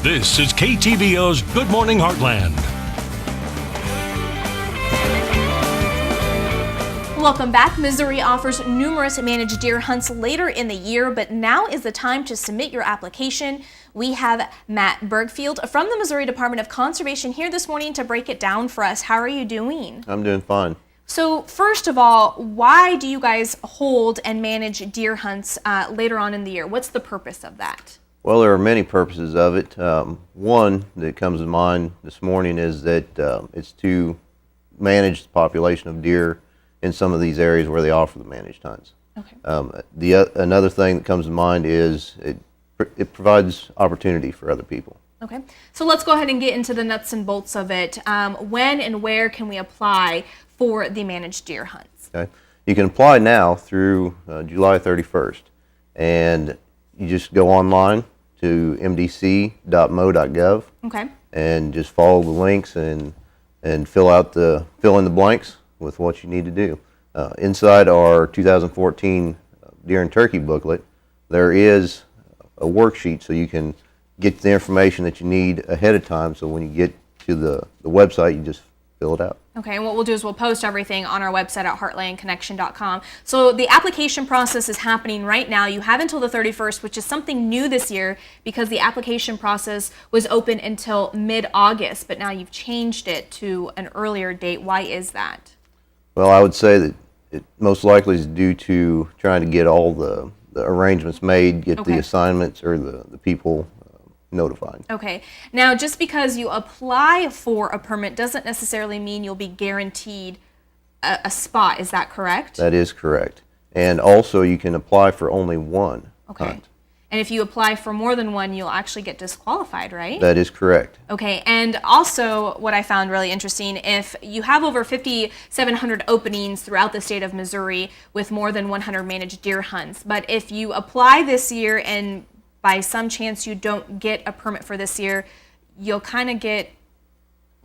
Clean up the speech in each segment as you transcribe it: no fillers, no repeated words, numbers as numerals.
This is KTVO's Good Morning Heartland. Welcome back. Missouri offers numerous managed deer hunts later in the year, but now is the time to submit your application. We have Matt Bergfield from the Missouri Department of Conservation here this morning to break it down for us. How are you doing? I'm doing fine. So first of all, why do you guys hold and manage deer hunts later on in the year? What's the purpose of that? Well, there are many purposes of it. One that comes to mind this morning is that it's to manage the population of deer in some of these areas where they offer the managed hunts. Okay. Another thing that comes to mind is it provides opportunity for other people. Okay, so let's go ahead and get into the nuts and bolts of it. When and where can we apply for the managed deer hunts? Okay. You can apply now through July 31st, and you just go online to mdc.mo.gov. Okay. And just follow the links and fill in the blanks with what you need to do. Inside our 2014 Deer and Turkey booklet, there is a worksheet so you can get the information that you need ahead of time, so when you get to the website, you just fill it out. Okay, and what we'll do is we'll post everything on our website at heartlandconnection.com. So the application process is happening right now. You have until the 31st, which is something new this year because the application process was open until mid-August, but now you've changed it to an earlier date. Why is that? Well, I would say that it most likely is due to trying to get all the arrangements made, get the assignments or the people notified. Okay. Now, just because you apply for a permit doesn't necessarily mean you'll be guaranteed a spot. Is that correct? That is correct. And also, you can apply for only one hunt. And if you apply for more than one, you'll actually get disqualified, right? That is correct. Okay, and also what I found really interesting, if you have over 5,700 openings throughout the state of Missouri with more than 100 managed deer hunts, but if you apply this year and by some chance you don't get a permit for this year, you'll kind of get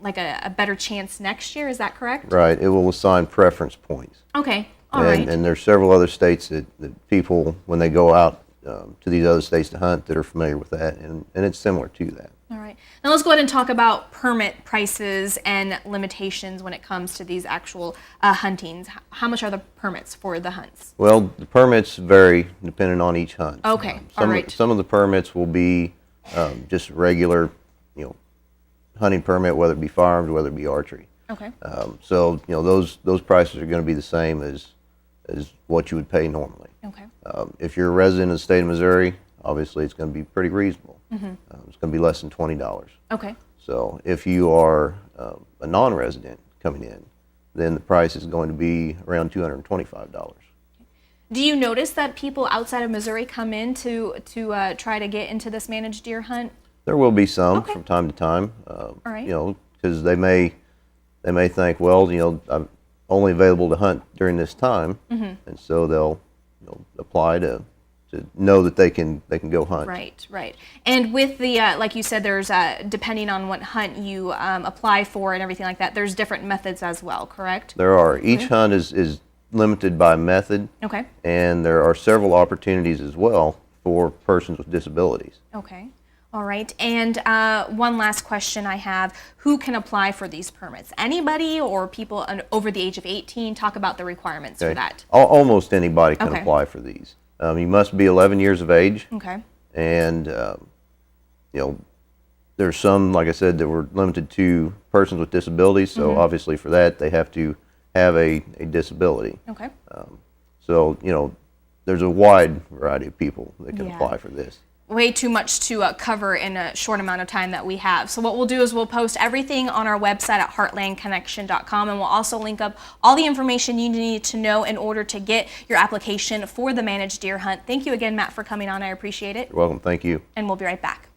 like a better chance next year, is that correct? Right, it will assign preference points. Okay, all right. And there's several other states that people, when they go out to these other states to hunt, that are familiar with that, and it's similar to that. All right. Now let's go ahead and talk about permit prices and limitations when it comes to these actual huntings. How much are the permits for the hunts? Well, the permits vary depending on each hunt. Okay, all right. Some of the permits will be just regular, hunting permit, whether it be firearms, whether it be archery. Okay. So those prices are going to be the same as what you would pay normally. Okay. If you're a resident of the state of Missouri, obviously it's going to be pretty reasonable. It's going to be less than $20. Okay. So if you are a non-resident coming in, then the price is going to be around $225. Do you notice that people outside of Missouri come in to try to get into this managed deer hunt? There will be some from time to time. All right. Because they may think, well, I'm only available to hunt during this time, and so they'll apply to know that they can go hunt. Right, right. And with the like you said, there's depending on what hunt you apply for and everything like that, there's different methods as well, correct? There are. Each hunt is limited by method. Okay. And there are several opportunities as well for persons with disabilities. Okay. All right. And one last question I have, who can apply for these permits? Anybody or people over the age of 18? Talk about the requirements for that. Almost anybody can apply for these. You must be 11 years of age. Okay. And, there's some, like I said, that were limited to persons with disabilities. So obviously for that, they have to have a disability. Okay. So, there's a wide variety of people that can apply for this. Way too much to cover in a short amount of time that we have. So what we'll do is we'll post everything on our website at heartlandconnection.com, and we'll also link up all the information you need to know in order to get your application for the managed deer hunt. Thank you again, Matt, for coming on. I appreciate it. You're welcome. Thank you. And we'll be right back.